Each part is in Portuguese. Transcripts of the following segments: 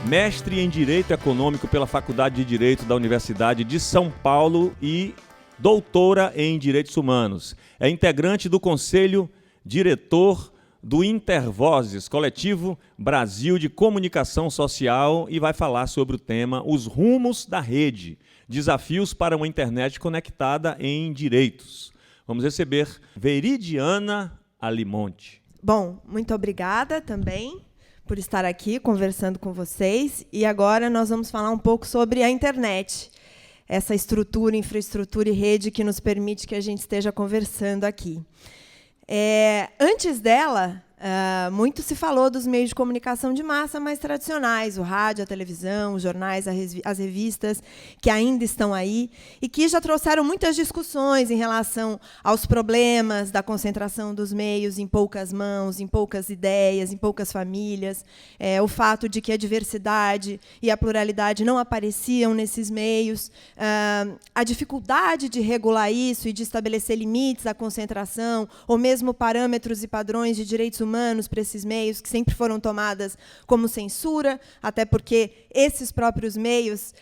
mestre em Direito Econômico pela Faculdade de Direito da Universidade de São Paulo e doutora em Direitos Humanos. É integrante do Conselho Diretor do Intervozes, Coletivo Brasil de Comunicação Social, e vai falar sobre o tema Os Rumos da Rede, desafios para uma internet conectada em direitos. Vamos receber Veridiana Alimonte. Bom, muito obrigada também por estar aqui conversando com vocês. E agora nós vamos falar um pouco sobre a internet, essa estrutura, infraestrutura e rede que nos permite que a gente esteja conversando aqui. Antes dela, muito se falou dos meios de comunicação de massa mais tradicionais, o rádio, a televisão, os jornais, as revistas, que ainda estão aí, e que já trouxeram muitas discussões em relação aos problemas da concentração dos meios em poucas mãos, em poucas ideias, em poucas famílias, o fato de que a diversidade e a pluralidade não apareciam nesses meios, a dificuldade de regular isso e de estabelecer limites à concentração, ou mesmo parâmetros e padrões de direitos humanos para esses meios, que sempre foram tomadas como censura, até porque esses próprios meios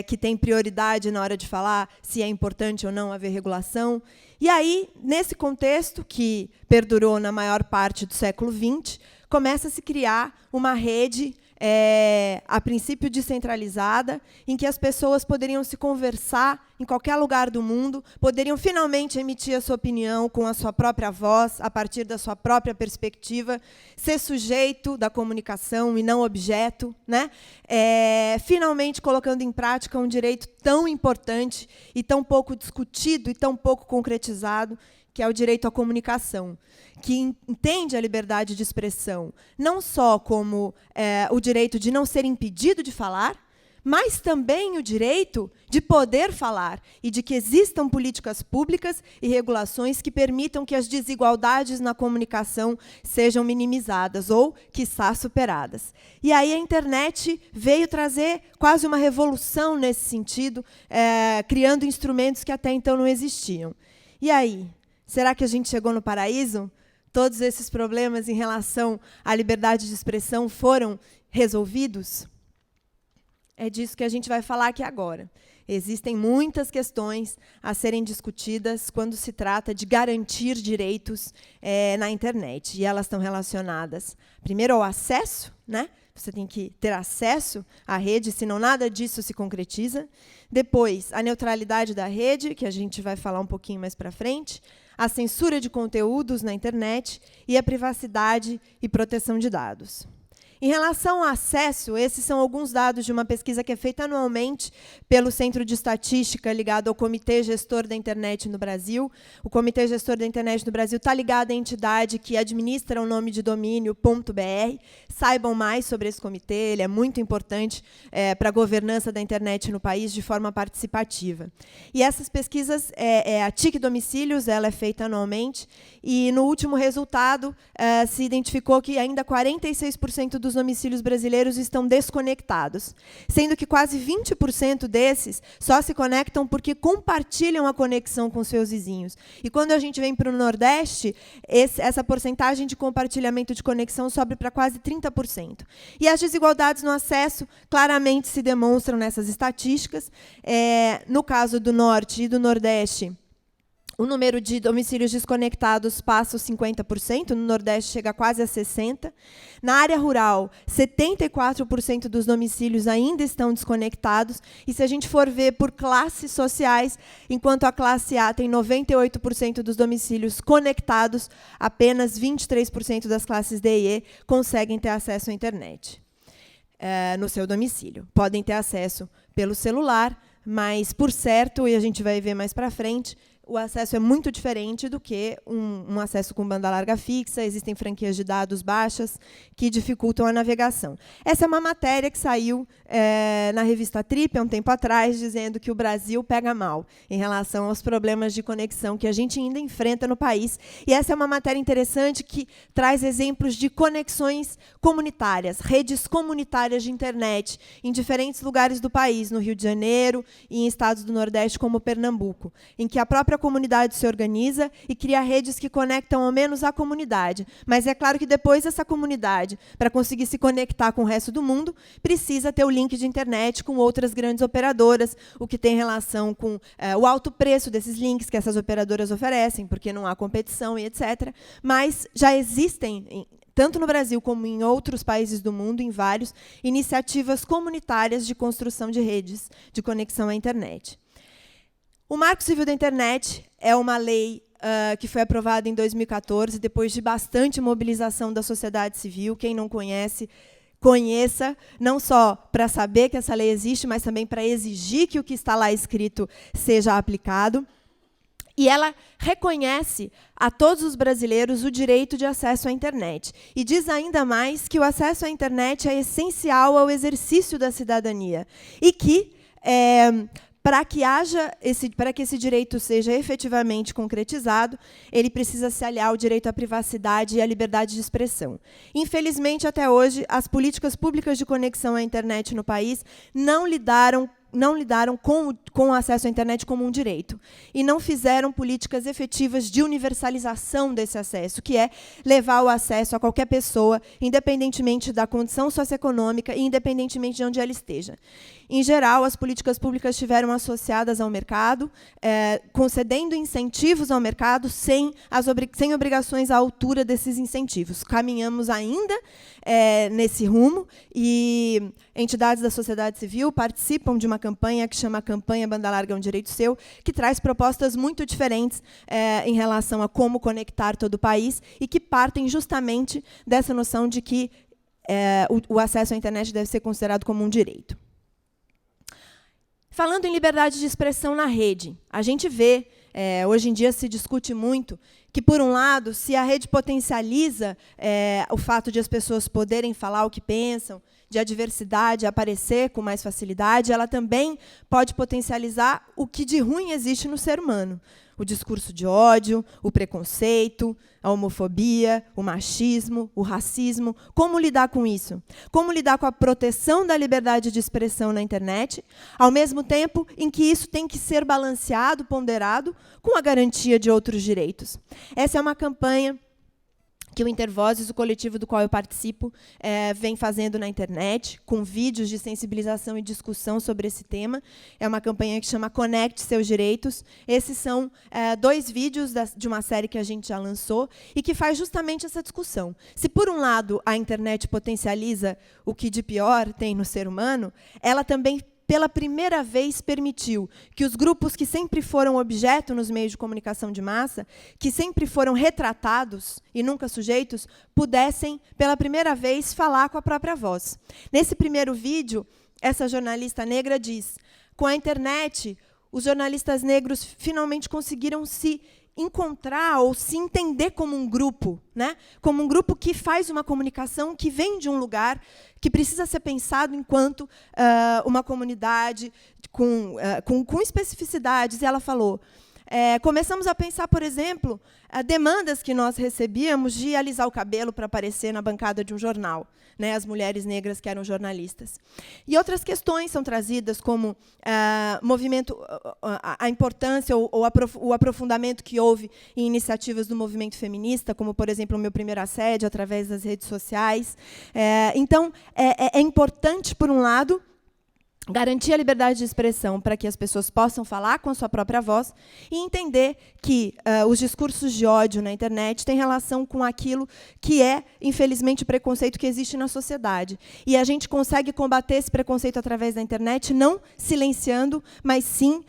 que têm prioridade na hora de falar se é importante ou não haver regulação. E aí, nesse contexto, que perdurou na maior parte do século XX, começa a se criar uma rede, a princípio descentralizada, em que as pessoas poderiam se conversar em qualquer lugar do mundo, poderiam finalmente emitir a sua opinião com a sua própria voz, a partir da sua própria perspectiva, ser sujeito da comunicação e não objeto, né? Finalmente colocando em prática um direito tão importante e tão pouco discutido e tão pouco concretizado, que é o direito à comunicação, que entende a liberdade de expressão não só como o direito de não ser impedido de falar, mas também o direito de poder falar e de que existam políticas públicas e regulações que permitam que as desigualdades na comunicação sejam minimizadas ou, quiçá, superadas. E aí a internet veio trazer quase uma revolução nesse sentido, criando instrumentos que até então não existiam. E aí? Será que a gente chegou no paraíso? Todos esses problemas em relação à liberdade de expressão foram resolvidos? É disso que a gente vai falar aqui agora. Existem muitas questões a serem discutidas quando se trata de garantir direitos na internet. E elas estão relacionadas, primeiro, ao acesso, né? Você tem que ter acesso à rede, senão nada disso se concretiza. Depois, a neutralidade da rede, que a gente vai falar um pouquinho mais para frente, a censura de conteúdos na internet e a privacidade e proteção de dados. Em relação ao acesso, esses são alguns dados de uma pesquisa que é feita anualmente pelo Centro de Estatística, ligado ao Comitê Gestor da Internet no Brasil. O Comitê Gestor da Internet no Brasil está ligado à entidade que administra o nome de domínio .br. Saibam mais sobre esse comitê, ele é muito importante para a governança da internet no país de forma participativa. E essas pesquisas, a TIC Domicílios, ela é feita anualmente, e no último resultado se identificou que ainda 46% dos domicílios brasileiros estão desconectados, sendo que quase 20% desses só se conectam porque compartilham a conexão com seus vizinhos. E quando a gente vem para o Nordeste, essa porcentagem de compartilhamento de conexão sobe para quase 30%. E as desigualdades no acesso claramente se demonstram nessas estatísticas. No caso do Norte e do Nordeste, o número de domicílios desconectados passa os 50%, no Nordeste chega quase a 60%. Na área rural, 74% dos domicílios ainda estão desconectados. E se a gente for ver por classes sociais, enquanto a classe A tem 98% dos domicílios conectados, apenas 23% das classes D e E conseguem ter acesso à internet no seu domicílio. Podem ter acesso pelo celular, mas, por certo, e a gente vai ver mais para frente, o acesso é muito diferente do que um acesso com banda larga fixa. Existem franquias de dados baixas que dificultam a navegação. Essa é uma matéria que saiu na revista Trip, há um tempo atrás, dizendo que o Brasil pega mal em relação aos problemas de conexão que a gente ainda enfrenta no país. E essa é uma matéria interessante que traz exemplos de conexões comunitárias, redes comunitárias de internet em diferentes lugares do país, no Rio de Janeiro e em estados do Nordeste, como Pernambuco, em que a própria própria comunidade se organiza e cria redes que conectam ao menos a comunidade. Mas é claro que depois essa comunidade, para conseguir se conectar com o resto do mundo, precisa ter o link de internet com outras grandes operadoras, o que tem relação com o alto preço desses links que essas operadoras oferecem, porque não há competição e etc. Mas já existem, tanto no Brasil como em outros países do mundo, em vários, iniciativas comunitárias de construção de redes de conexão à internet. O Marco Civil da Internet é uma lei que foi aprovada em 2014, depois de bastante mobilização da sociedade civil. Quem não conhece, conheça, não só para saber que essa lei existe, mas também para exigir que o que está lá escrito seja aplicado. E ela reconhece a todos os brasileiros o direito de acesso à internet. E diz ainda mais que o acesso à internet é essencial ao exercício da cidadania. E que, para que esse direito seja efetivamente concretizado, ele precisa se aliar ao direito à privacidade e à liberdade de expressão. Infelizmente, até hoje, as políticas públicas de conexão à internet no país não lidaram com o acesso à internet como um direito. E não fizeram políticas efetivas de universalização desse acesso, que é levar o acesso a qualquer pessoa, independentemente da condição socioeconômica e independentemente de onde ela esteja. Em geral, as políticas públicas estiveram associadas ao mercado, concedendo incentivos ao mercado sem obrigações à altura desses incentivos. Caminhamos ainda nesse rumo, e entidades da sociedade civil participam de uma campanha que chama Campanha Banda Larga é um Direito Seu, que traz propostas muito diferentes em relação a como conectar todo o país, e que partem justamente dessa noção de que o acesso à internet deve ser considerado como um direito. Falando em liberdade de expressão na rede, a gente vê, hoje em dia se discute muito, que, por um lado, se a rede potencializa o fato de as pessoas poderem falar o que pensam, de a diversidade aparecer com mais facilidade, ela também pode potencializar o que de ruim existe no ser humano. O discurso de ódio, o preconceito, a homofobia, o machismo, o racismo. Como lidar com isso? Como lidar com a proteção da liberdade de expressão na internet, ao mesmo tempo em que isso tem que ser balanceado, ponderado, com a garantia de outros direitos? Essa é uma campanha que o Intervozes, o coletivo do qual eu participo, vem fazendo na internet, com vídeos de sensibilização e discussão sobre esse tema. É uma campanha que chama Conecte Seus Direitos. Esses são 2 vídeos de uma série que a gente já lançou e que faz justamente essa discussão. Se, por um lado, a internet potencializa o que de pior tem no ser humano, ela também, pela primeira vez, permitiu que os grupos que sempre foram objeto nos meios de comunicação de massa, que sempre foram retratados e nunca sujeitos, pudessem, pela primeira vez, falar com a própria voz. Nesse primeiro vídeo, essa jornalista negra diz: com a internet, os jornalistas negros finalmente conseguiram se encontrar ou se entender como um grupo, né? Como um grupo que faz uma comunicação que vem de um lugar que precisa ser pensado enquanto uma comunidade com especificidades. E ela falou, começamos a pensar, por exemplo, demandas que nós recebíamos de alisar o cabelo para aparecer na bancada de um jornal, né, as mulheres negras que eram jornalistas. E outras questões são trazidas, como a importância ou o aprofundamento que houve em iniciativas do movimento feminista, como, por exemplo, o Meu Primeiro Assédio, através das redes sociais. Então, é importante, por um lado, garantir a liberdade de expressão para que as pessoas possam falar com a sua própria voz e entender que os discursos de ódio na internet têm relação com aquilo que é, infelizmente, o preconceito que existe na sociedade. E a gente consegue combater esse preconceito através da internet, não silenciando, mas sim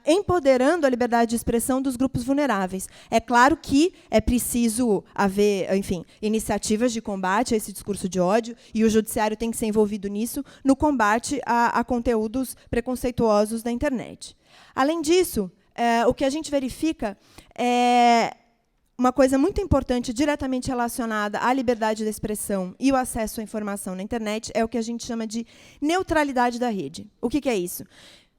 empoderando a liberdade de expressão dos grupos vulneráveis. É claro que é preciso haver, enfim, iniciativas de combate a esse discurso de ódio, e o judiciário tem que ser envolvido nisso, no combate a conteúdos preconceituosos da internet. Além disso, o que a gente verifica é uma coisa muito importante, diretamente relacionada à liberdade de expressão e o acesso à informação na internet, é o que a gente chama de neutralidade da rede. O que é isso?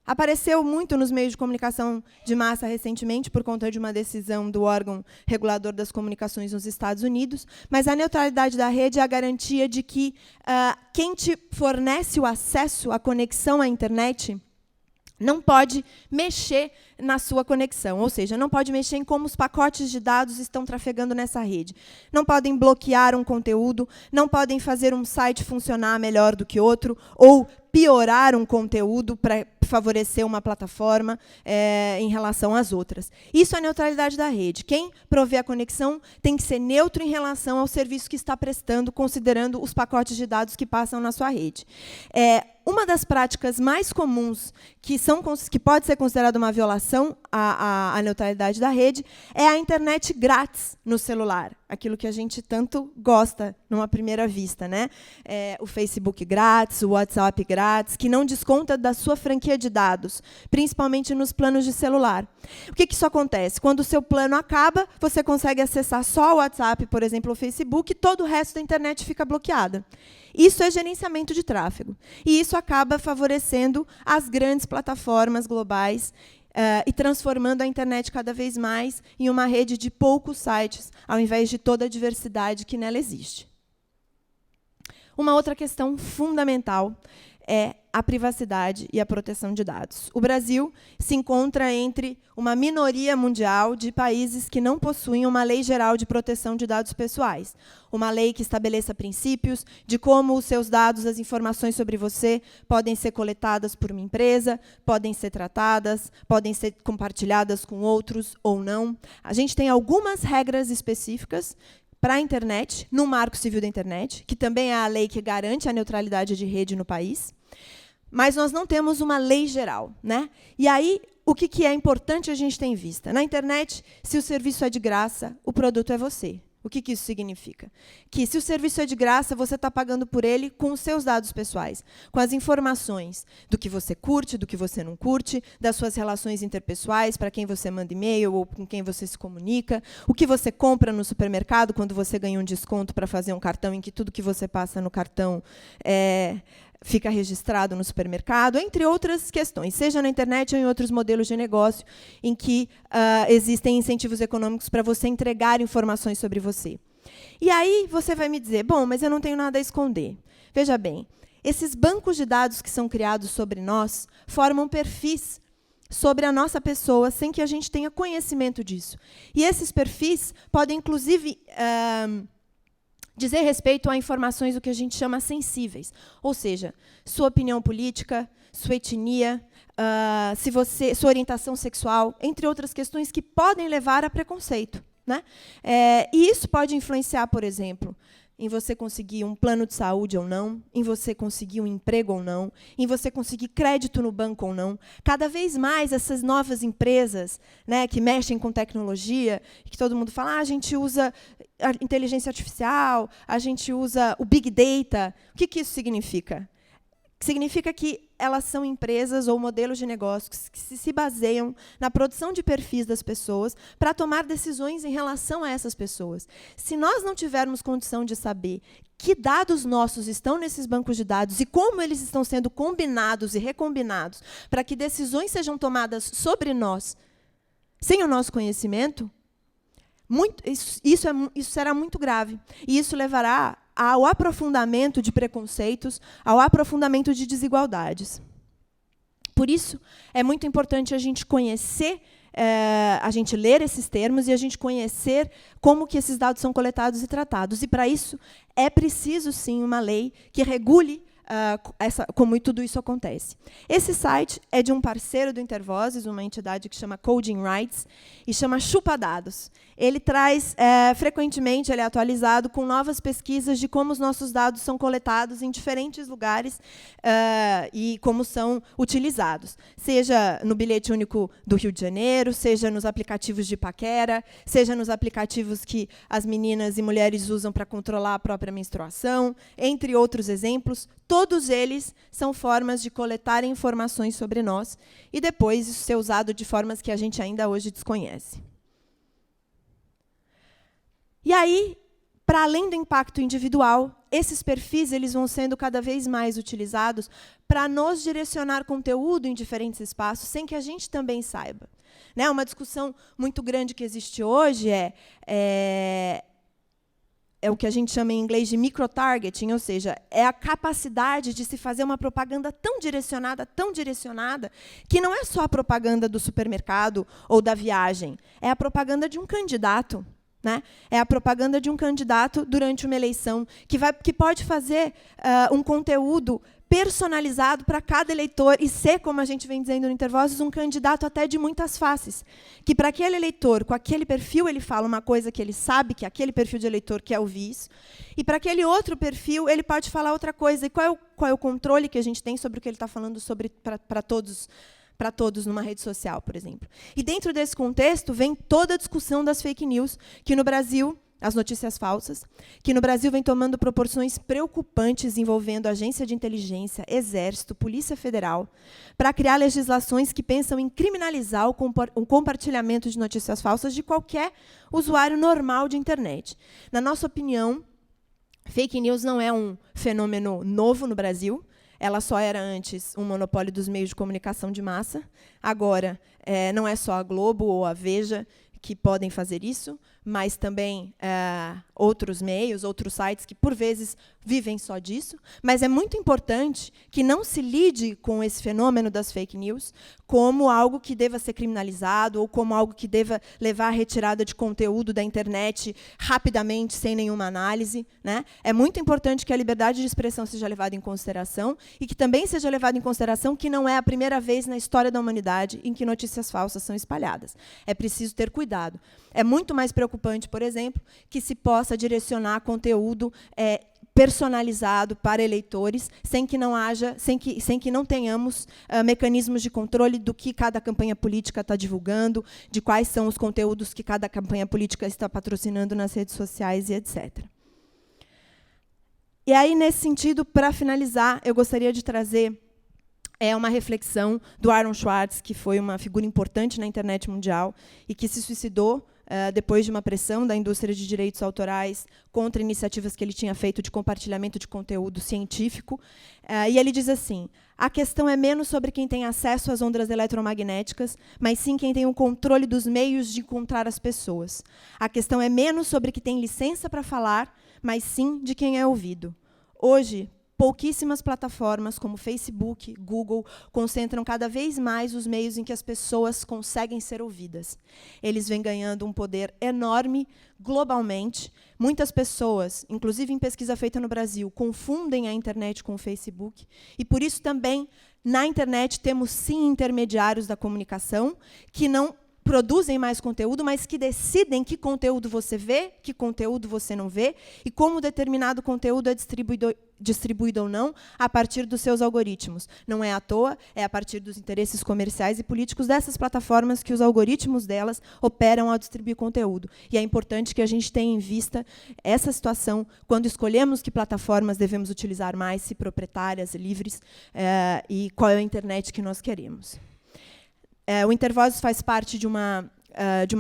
Apareceu muito nos meios de comunicação de massa recentemente, por conta de uma decisão do órgão regulador das comunicações nos Estados Unidos, mas a neutralidade da rede é a garantia de que quem te fornece o acesso à conexão à internet não pode mexer na sua conexão, ou seja, não pode mexer em como os pacotes de dados estão trafegando nessa rede. Não podem bloquear um conteúdo, não podem fazer um site funcionar melhor do que outro, ou piorar um conteúdo para favorecer uma plataforma em relação às outras. Isso é a neutralidade da rede. Quem provê a conexão tem que ser neutro em relação ao serviço que está prestando, considerando os pacotes de dados que passam na sua rede. Uma das práticas mais comuns que pode ser considerada uma violação à neutralidade da rede é a internet grátis no celular, aquilo que a gente tanto gosta numa primeira vista, né? O Facebook grátis, o WhatsApp grátis, que não desconta da sua franquia de dados, principalmente nos planos de celular. O que isso acontece? Quando o seu plano acaba, você consegue acessar só o WhatsApp, por exemplo, o Facebook, e todo o resto da internet fica bloqueada. Isso é gerenciamento de tráfego. E isso acaba favorecendo as grandes plataformas globais e transformando a internet cada vez mais em uma rede de poucos sites, ao invés de toda a diversidade que nela existe. Uma outra questão fundamental é a privacidade e a proteção de dados. O Brasil se encontra entre uma minoria mundial de países que não possuem uma lei geral de proteção de dados pessoais. Uma lei que estabeleça princípios de como os seus dados, as informações sobre você, podem ser coletadas por uma empresa, podem ser tratadas, podem ser compartilhadas com outros ou não. A gente tem algumas regras específicas para a internet, no Marco Civil da Internet, que também é a lei que garante a neutralidade de rede no país. Mas nós não temos uma lei geral, né? E aí, o que é importante a gente ter em vista? Na internet, se o serviço é de graça, o produto é você. O que isso significa? Que se o serviço é de graça, você está pagando por ele com os seus dados pessoais, com as informações do que você curte, do que você não curte, das suas relações interpessoais, para quem você manda e-mail ou com quem você se comunica, o que você compra no supermercado quando você ganha um desconto para fazer um cartão em que tudo que você passa no cartão fica registrado no supermercado, entre outras questões, seja na internet ou em outros modelos de negócio em que existem incentivos econômicos para você entregar informações sobre você. E aí você vai me dizer, bom, mas eu não tenho nada a esconder. Veja bem, esses bancos de dados que são criados sobre nós formam perfis sobre a nossa pessoa sem que a gente tenha conhecimento disso. E esses perfis podem, inclusive, dizer respeito a informações do que a gente chama sensíveis, ou seja, sua opinião política, sua etnia, sua orientação sexual, entre outras questões que podem levar a preconceito, né? E isso pode influenciar, por exemplo, em você conseguir um plano de saúde ou não, em você conseguir um emprego ou não, em você conseguir crédito no banco ou não. Cada vez mais essas novas empresas, né, que mexem com tecnologia, que todo mundo fala, a gente usa a inteligência artificial, a gente usa o Big Data. O que isso significa? Significa que elas são empresas ou modelos de negócios que se baseiam na produção de perfis das pessoas para tomar decisões em relação a essas pessoas. Se nós não tivermos condição de saber que dados nossos estão nesses bancos de dados e como eles estão sendo combinados e recombinados para que decisões sejam tomadas sobre nós sem o nosso conhecimento, isso será muito grave. E isso levará ao aprofundamento de preconceitos, ao aprofundamento de desigualdades. Por isso, é muito importante a gente conhecer, a gente ler esses termos e a gente conhecer como que esses dados são coletados e tratados. E, para isso, é preciso, sim, uma lei que regule como tudo isso acontece. Esse site é de um parceiro do Intervozes, uma entidade que chama Coding Rights, e chama Chupa Dados. Ele traz, frequentemente, ele é atualizado com novas pesquisas de como os nossos dados são coletados em diferentes lugares e como são utilizados. Seja no bilhete único do Rio de Janeiro, seja nos aplicativos de paquera, seja nos aplicativos que as meninas e mulheres usam para controlar a própria menstruação, entre outros exemplos. Todos eles são formas de coletar informações sobre nós e depois isso ser usado de formas que a gente ainda hoje desconhece. E aí, para além do impacto individual, esses perfis eles vão sendo cada vez mais utilizados para nos direcionar conteúdo em diferentes espaços, sem que a gente também saiba. Né? Uma discussão muito grande que existe hoje é o que a gente chama em inglês de microtargeting, ou seja, é a capacidade de se fazer uma propaganda tão direcionada, que não é só a propaganda do supermercado ou da viagem, é a propaganda de um candidato. Né? É a propaganda de um candidato durante uma eleição, que pode fazer um conteúdo personalizado para cada eleitor e ser, como a gente vem dizendo no Intervozes, um candidato até de muitas faces. Que para aquele eleitor, com aquele perfil, ele fala uma coisa que ele sabe que aquele perfil de eleitor quer ouvir isso, e para aquele outro perfil, ele pode falar outra coisa. E qual é o controle que a gente tem sobre o que ele está falando para todos numa rede social, por exemplo. E dentro desse contexto vem toda a discussão das fake news, que no Brasil, as notícias falsas, que no Brasil vem tomando proporções preocupantes envolvendo agência de inteligência, exército, Polícia Federal, para criar legislações que pensam em criminalizar o compartilhamento de notícias falsas de qualquer usuário normal de internet. Na nossa opinião, fake news não é um fenômeno novo no Brasil. Ela só era antes um monopólio dos meios de comunicação de massa. Agora, não é só a Globo ou a Veja que podem fazer isso, mas também outros meios, outros sites que, por vezes, vivem só disso. Mas é muito importante que não se lide com esse fenômeno das fake news como algo que deva ser criminalizado ou como algo que deva levar à retirada de conteúdo da internet rapidamente, sem nenhuma análise. Né? É muito importante que a liberdade de expressão seja levada em consideração e que também seja levada em consideração que não é a primeira vez na história da humanidade em que notícias falsas são espalhadas. É preciso ter cuidado. É muito mais preocupante, por exemplo, que se possa direcionar conteúdo personalizado para eleitores, sem que não tenhamos mecanismos de controle do que cada campanha política está divulgando, de quais são os conteúdos que cada campanha política está patrocinando nas redes sociais e etc. E aí, nesse sentido, para finalizar, eu gostaria de trazer uma reflexão do Aaron Swartz, que foi uma figura importante na internet mundial e que se suicidou depois de uma pressão da indústria de direitos autorais contra iniciativas que ele tinha feito de compartilhamento de conteúdo científico. E ele diz assim: a questão é menos sobre quem tem acesso às ondas eletromagnéticas, mas sim quem tem o controle dos meios de encontrar as pessoas. A questão é menos sobre quem tem licença para falar, mas sim de quem é ouvido. Hoje, pouquíssimas plataformas, como Facebook, Google, concentram cada vez mais os meios em que as pessoas conseguem ser ouvidas. Eles vêm ganhando um poder enorme globalmente. Muitas pessoas, inclusive em pesquisa feita no Brasil, confundem a internet com o Facebook. E, por isso, também, na internet, temos, sim, intermediários da comunicação que não produzem mais conteúdo, mas que decidem que conteúdo você vê, que conteúdo você não vê, e como determinado conteúdo é distribuído ou não a partir dos seus algoritmos. Não é à toa, é a partir dos interesses comerciais e políticos dessas plataformas que os algoritmos delas operam ao distribuir conteúdo. E é importante que a gente tenha em vista essa situação quando escolhemos que plataformas devemos utilizar mais, se proprietárias, livres, e qual é a internet que nós queremos. O Intervozes faz parte de uma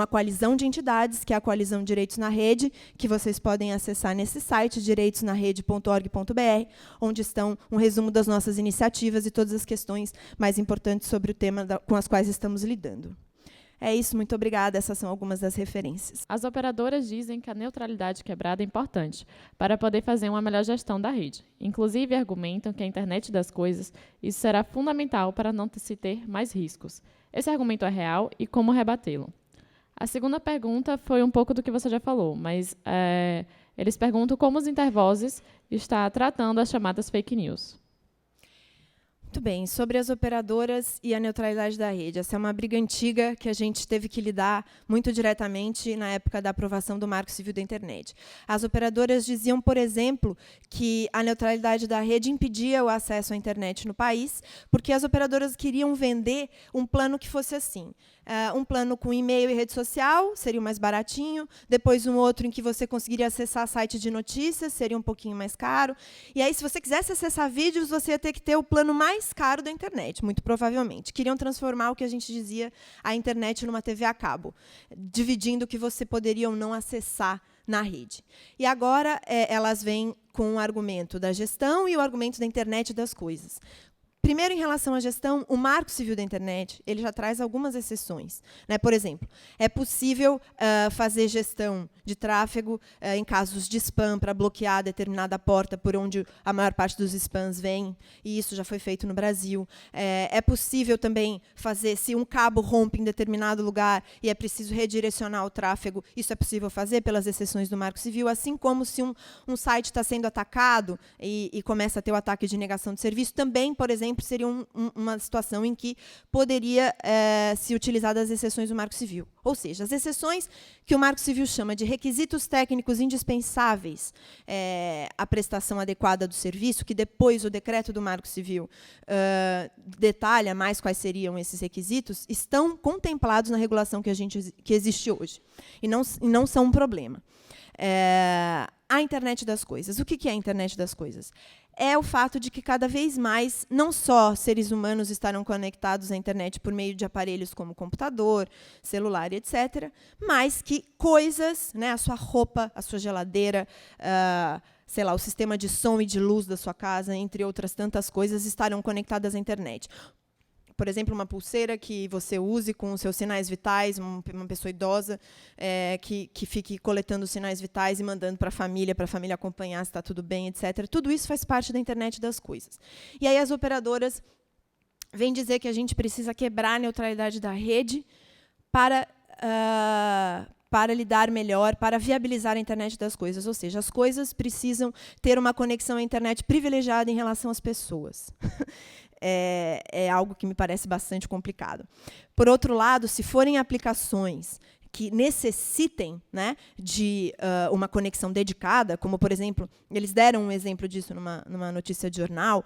coalizão de entidades, que é a Coalizão Direitos na Rede, que vocês podem acessar nesse site, direitosnarede.org.br, onde estão um resumo das nossas iniciativas e todas as questões mais importantes sobre o tema com as quais estamos lidando. É isso, muito obrigada. Essas são algumas das referências. As operadoras dizem que a neutralidade quebrada é importante para poder fazer uma melhor gestão da rede. Inclusive, argumentam que a internet das coisas, isso será fundamental para não se ter mais riscos. Esse argumento é real e como rebatê-lo? A segunda pergunta foi um pouco do que você já falou, mas eles perguntam como os Intervozes está tratando as chamadas fake news. Muito bem, sobre as operadoras e a neutralidade da rede. Essa é uma briga antiga que a gente teve que lidar muito diretamente na época da aprovação do Marco Civil da Internet. As operadoras diziam, por exemplo, que a neutralidade da rede impedia o acesso à internet no país, porque as operadoras queriam vender um plano que fosse assim. Um plano com e-mail e rede social, seria o mais baratinho. Depois, um outro em que você conseguiria acessar site de notícias, seria um pouquinho mais caro. E aí, se você quisesse acessar vídeos, você ia ter que ter o plano mais caro da internet, muito provavelmente. Queriam transformar o que a gente dizia a internet numa TV a cabo, dividindo o que você poderia ou não acessar na rede. E agora elas vêm com o argumento da gestão e o argumento da internet das coisas. Primeiro, em relação à gestão, o Marco Civil da Internet ele já traz algumas exceções, né? Por exemplo, é possível fazer gestão de tráfego em casos de spam para bloquear determinada porta por onde a maior parte dos spams vem, e isso já foi feito no Brasil. É possível também fazer, se um cabo rompe em determinado lugar e é preciso redirecionar o tráfego, isso é possível fazer pelas exceções do Marco Civil, assim como se um site está sendo atacado e começa a ter o ataque de negação de serviço, também, por exemplo, seria uma situação em que poderia se utilizar das exceções do Marco Civil. Ou seja, as exceções que o Marco Civil chama de requisitos técnicos indispensáveis à prestação adequada do serviço, que depois o decreto do Marco Civil detalha mais quais seriam esses requisitos, estão contemplados na regulação que existe hoje. E não são um problema. A internet das coisas. O que é a internet das coisas? É o fato de que cada vez mais, não só seres humanos estarão conectados à internet por meio de aparelhos como computador, celular, etc., mas que coisas, né, a sua roupa, a sua geladeira, sei lá, o sistema de som e de luz da sua casa, entre outras tantas coisas, estarão conectadas à internet. Por exemplo, uma pulseira que você use com os seus sinais vitais, uma pessoa idosa que fique coletando os sinais vitais e mandando para a família acompanhar se está tudo bem, etc. Tudo isso faz parte da internet das coisas. E aí as operadoras vêm dizer que a gente precisa quebrar a neutralidade da rede para lidar melhor, para viabilizar a internet das coisas. Ou seja, as coisas precisam ter uma conexão à internet privilegiada em relação às pessoas. É algo que me parece bastante complicado. Por outro lado, se forem aplicações que necessitem, né, de uma conexão dedicada, como, por exemplo, eles deram um exemplo disso numa notícia de jornal,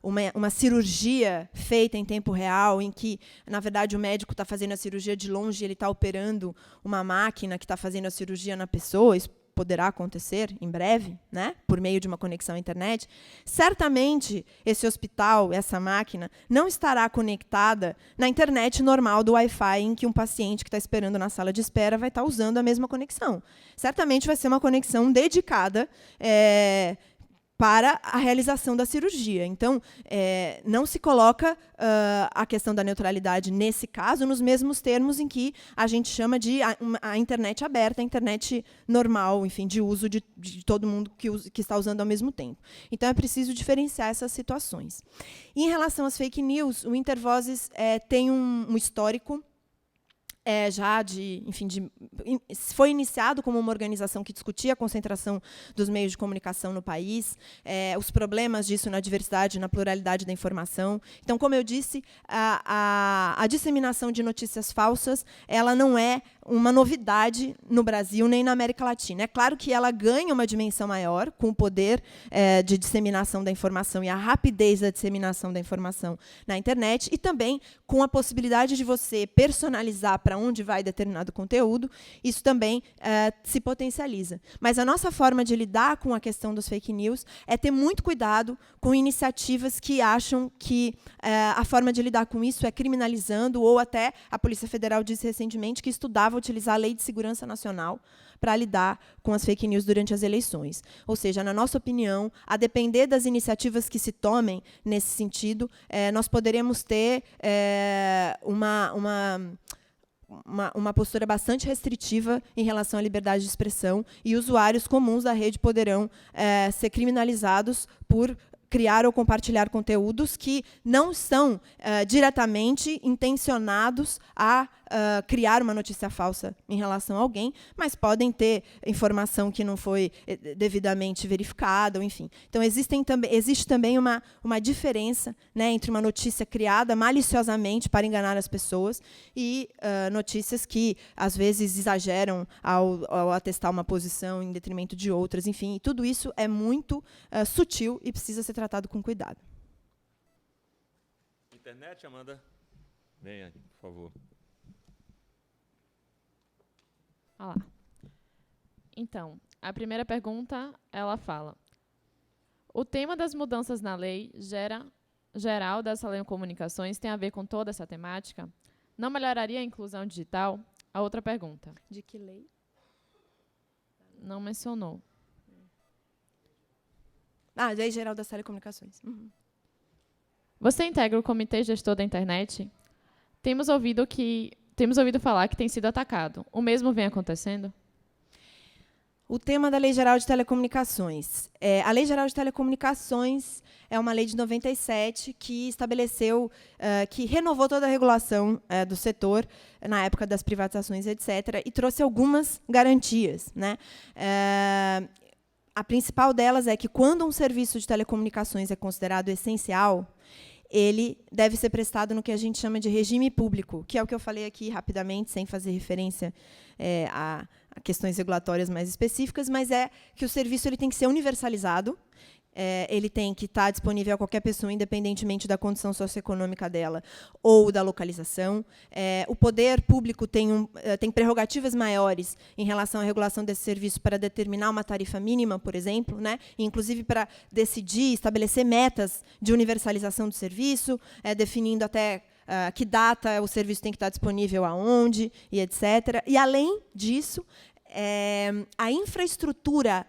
uma cirurgia feita em tempo real, em que, na verdade, o médico está fazendo a cirurgia de longe e ele está operando uma máquina que está fazendo a cirurgia na pessoa. Isso poderá acontecer em breve, né, por meio de uma conexão à internet. Certamente, esse hospital, essa máquina, não estará conectada na internet normal do Wi-Fi, em que um paciente que está esperando na sala de espera vai estar usando a mesma conexão. Certamente vai ser uma conexão dedicada para a realização da cirurgia. Então, não se coloca a questão da neutralidade, nesse caso, nos mesmos termos em que a gente chama de a internet aberta, a internet normal, enfim, de uso de todo mundo que está usando ao mesmo tempo. Então, é preciso diferenciar essas situações. E, em relação às fake news, o Intervozes tem um histórico foi iniciado como uma organização que discutia a concentração dos meios de comunicação no país, os problemas disso na diversidade, na pluralidade da informação. Então, como eu disse, a disseminação de notícias falsas, ela não é uma novidade no Brasil nem na América Latina. É claro que ela ganha uma dimensão maior com o poder de disseminação da informação e a rapidez da disseminação da informação na internet, e também com a possibilidade de você personalizar para onde vai determinado conteúdo. Isso também se potencializa. Mas a nossa forma de lidar com a questão dos fake news é ter muito cuidado com iniciativas que acham que a forma de lidar com isso é criminalizando, ou até a Polícia Federal disse recentemente que estudava utilizar a Lei de Segurança Nacional para lidar com as fake news durante as eleições. Ou seja, na nossa opinião, a depender das iniciativas que se tomem nesse sentido, nós poderemos ter uma postura bastante restritiva em relação à liberdade de expressão, e usuários comuns da rede poderão ser criminalizados por criar ou compartilhar conteúdos que não são diretamente intencionados a criar uma notícia falsa em relação a alguém, mas podem ter informação que não foi devidamente verificada, enfim. Então, existe também uma diferença, né, entre uma notícia criada maliciosamente para enganar as pessoas e notícias que, às vezes, exageram ao atestar uma posição em detrimento de outras, enfim. E tudo isso é muito sutil e precisa ser tratado com cuidado. Internet, Amanda? Venha, por favor. Olá. Então, a primeira pergunta, ela fala: o tema das mudanças na lei geral das telecomunicações tem a ver com toda essa temática? Não melhoraria a inclusão digital? A outra pergunta. De que lei? Não mencionou. Lei Geral das Telecomunicações. Uhum. Você integra o Comitê Gestor da Internet? Temos ouvido falar que tem sido atacado. O mesmo vem acontecendo? O tema da Lei Geral de Telecomunicações. A Lei Geral de Telecomunicações é uma lei de 97 que estabeleceu, que renovou toda a regulação do setor na época das privatizações, etc., e trouxe algumas garantias, né? A principal delas é que, quando um serviço de telecomunicações é considerado essencial, ele deve ser prestado no que a gente chama de regime público, que é o que eu falei aqui rapidamente, sem fazer referência a questões regulatórias mais específicas, mas é que o serviço ele tem que ser universalizado, ele tem que estar disponível a qualquer pessoa, independentemente da condição socioeconômica dela ou da localização. O poder público tem prerrogativas maiores em relação à regulação desse serviço para determinar uma tarifa mínima, por exemplo, né? Inclusive para decidir, estabelecer metas de universalização do serviço, definindo até que data o serviço tem que estar disponível aonde, e etc. E, além disso, a infraestrutura,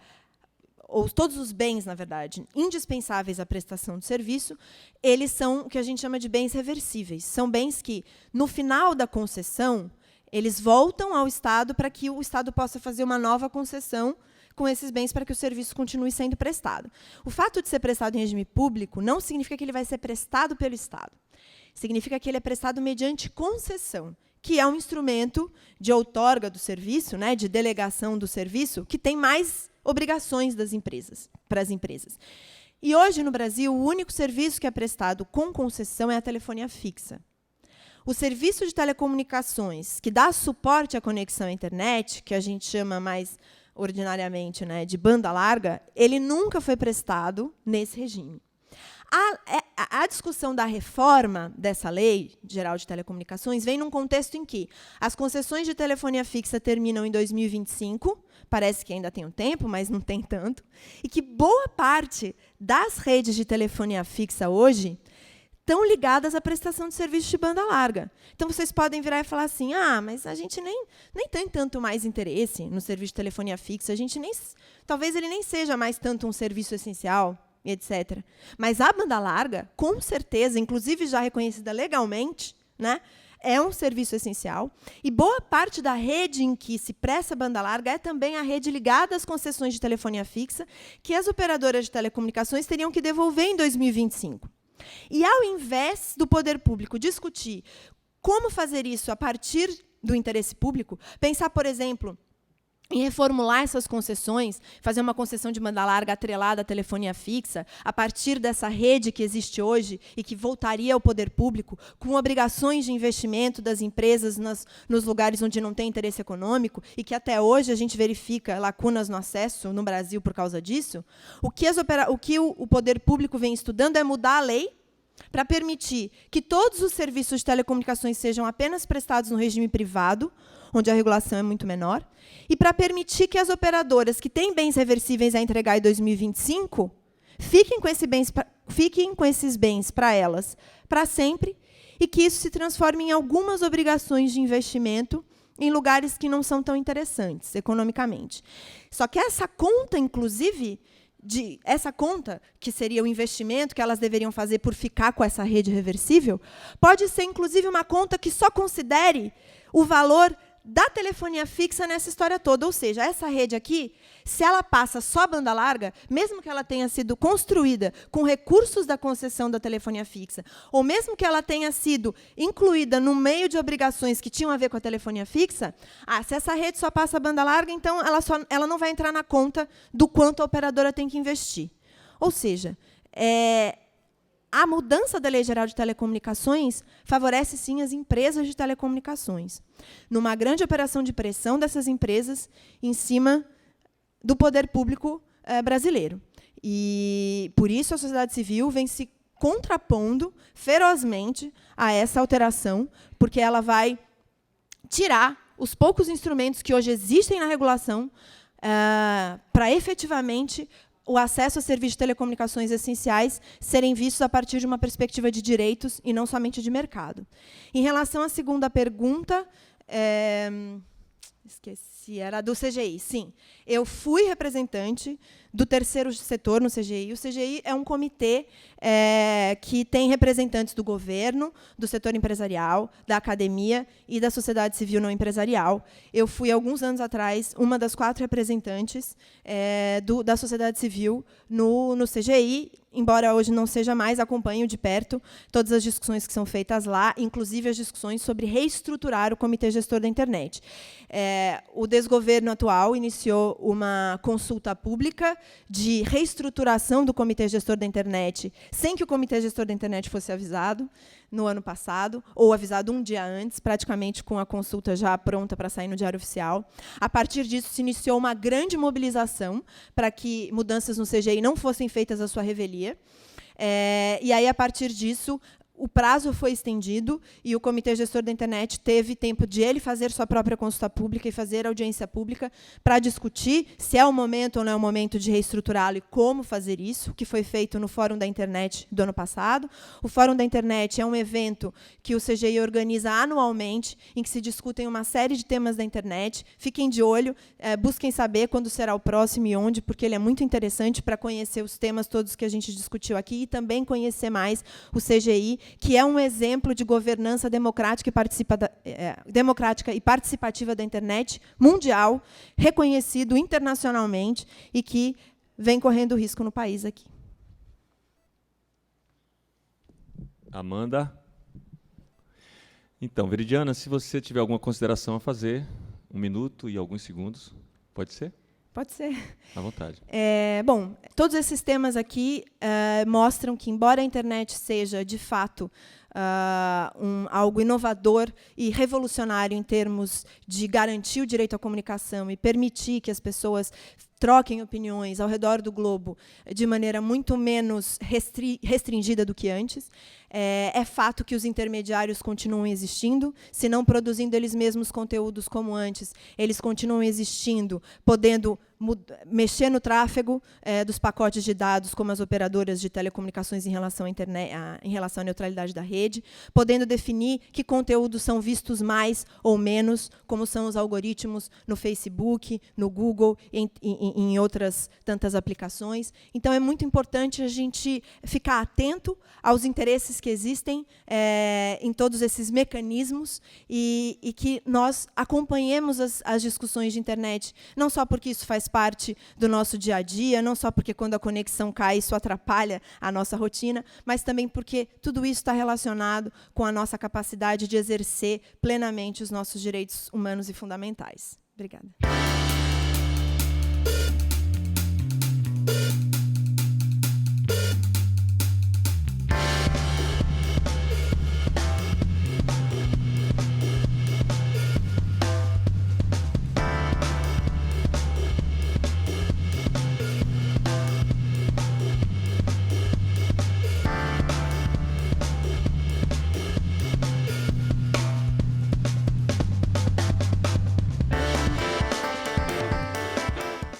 ou todos os bens, na verdade, indispensáveis à prestação do serviço, eles são o que a gente chama de bens reversíveis. São bens que, no final da concessão, eles voltam ao Estado para que o Estado possa fazer uma nova concessão com esses bens para que o serviço continue sendo prestado. O fato de ser prestado em regime público não significa que ele vai ser prestado pelo Estado. Significa que ele é prestado mediante concessão, que é um instrumento de outorga do serviço, né, de delegação do serviço, que tem mais obrigações para as empresas. E hoje, no Brasil, o único serviço que é prestado com concessão é a telefonia fixa. O serviço de telecomunicações, que dá suporte à conexão à internet, que a gente chama mais ordinariamente, né, de banda larga, ele nunca foi prestado nesse regime. A discussão da reforma dessa Lei Geral de Telecomunicações vem num contexto em que as concessões de telefonia fixa terminam em 2025, parece que ainda tem um tempo, mas não tem tanto, e que boa parte das redes de telefonia fixa hoje estão ligadas à prestação de serviços de banda larga. Então, vocês podem virar e falar assim, mas a gente nem tem tanto mais interesse no serviço de telefonia fixa, talvez ele nem seja mais tanto um serviço essencial, etc. Mas a banda larga, com certeza, inclusive já reconhecida legalmente, né, é um serviço essencial. E boa parte da rede em que se presta banda larga é também a rede ligada às concessões de telefonia fixa, que as operadoras de telecomunicações teriam que devolver em 2025. E, ao invés do poder público discutir como fazer isso a partir do interesse público, pensar, por exemplo, em reformular essas concessões, fazer uma concessão de banda larga atrelada à telefonia fixa, a partir dessa rede que existe hoje e que voltaria ao poder público, com obrigações de investimento das empresas nos lugares onde não tem interesse econômico, e que até hoje a gente verifica lacunas no acesso no Brasil por causa disso, o que o poder público vem estudando é mudar a lei para permitir que todos os serviços de telecomunicações sejam apenas prestados no regime privado, onde a regulação é muito menor, e para permitir que as operadoras que têm bens reversíveis a entregar em 2025 fiquem com esses bens para elas para sempre, e que isso se transforme em algumas obrigações de investimento em lugares que não são tão interessantes economicamente. Só que essa conta, inclusive, essa conta, que seria o investimento que elas deveriam fazer por ficar com essa rede reversível, pode ser, inclusive, uma conta que só considere o valor da telefonia fixa nessa história toda. Ou seja, essa rede aqui, se ela passa só banda larga, mesmo que ela tenha sido construída com recursos da concessão da telefonia fixa, ou mesmo que ela tenha sido incluída no meio de obrigações que tinham a ver com a telefonia fixa, se essa rede só passa banda larga, então ela não vai entrar na conta do quanto a operadora tem que investir. Ou seja, a mudança da Lei Geral de Telecomunicações favorece, sim, as empresas de telecomunicações, numa grande operação de pressão dessas empresas em cima do poder público brasileiro. E, por isso, a sociedade civil vem se contrapondo ferozmente a essa alteração, porque ela vai tirar os poucos instrumentos que hoje existem na regulação para, efetivamente, o acesso a serviços de telecomunicações essenciais serem vistos a partir de uma perspectiva de direitos e não somente de mercado. Em relação à segunda pergunta, Esqueci, era do CGI, sim. Eu fui representante do terceiro setor no CGI. O CGI é um comitê que tem representantes do governo, do setor empresarial, da academia e da sociedade civil não empresarial. Eu fui, alguns anos atrás, uma das 4 representantes da sociedade civil no CGI, embora hoje não seja mais, acompanho de perto todas as discussões que são feitas lá, inclusive as discussões sobre reestruturar o Comitê Gestor da Internet. O desgoverno atual iniciou uma consulta pública de reestruturação do Comitê Gestor da Internet, sem que o Comitê Gestor da Internet fosse avisado no ano passado, ou avisado um dia antes, praticamente com a consulta já pronta para sair no Diário Oficial. A partir disso, se iniciou uma grande mobilização para que mudanças no CGI não fossem feitas à sua revelia. E aí, a partir disso, o prazo foi estendido e o Comitê Gestor da Internet teve tempo de ele fazer sua própria consulta pública e fazer audiência pública para discutir se é o momento ou não é o momento de reestruturá-lo e como fazer isso, que foi feito no Fórum da Internet do ano passado. O Fórum da Internet é um evento que o CGI organiza anualmente, em que se discutem uma série de temas da internet. Fiquem de olho, busquem saber quando será o próximo e onde, porque ele é muito interessante para conhecer os temas todos que a gente discutiu aqui e também conhecer mais o CGI, que é um exemplo de governança democrática e participativa da internet mundial, reconhecido internacionalmente e que vem correndo risco no país aqui. Amanda? Então, Veridiana, se você tiver alguma consideração a fazer, 1 minuto e alguns segundos, pode ser? Pode ser. À vontade. Bom, todos esses temas aqui mostram que, embora a internet seja, de fato, algo inovador e revolucionário em termos de garantir o direito à comunicação e permitir que as pessoas troquem opiniões ao redor do globo de maneira muito menos restringida do que antes, é fato que os intermediários continuam existindo, se não produzindo eles mesmos conteúdos como antes, eles continuam existindo, podendo mexer no tráfego dos pacotes de dados, como as operadoras de telecomunicações em relação à internet, em relação à neutralidade da rede, podendo definir que conteúdos são vistos mais ou menos, como são os algoritmos no Facebook, no Google, em outras tantas aplicações. Então, é muito importante a gente ficar atento aos interesses que existem em todos esses mecanismos e que nós acompanhemos as discussões de internet, não só porque isso faz parte do nosso dia a dia, não só porque quando a conexão cai isso atrapalha a nossa rotina, mas também porque tudo isso está relacionado com a nossa capacidade de exercer plenamente os nossos direitos humanos e fundamentais. Obrigada.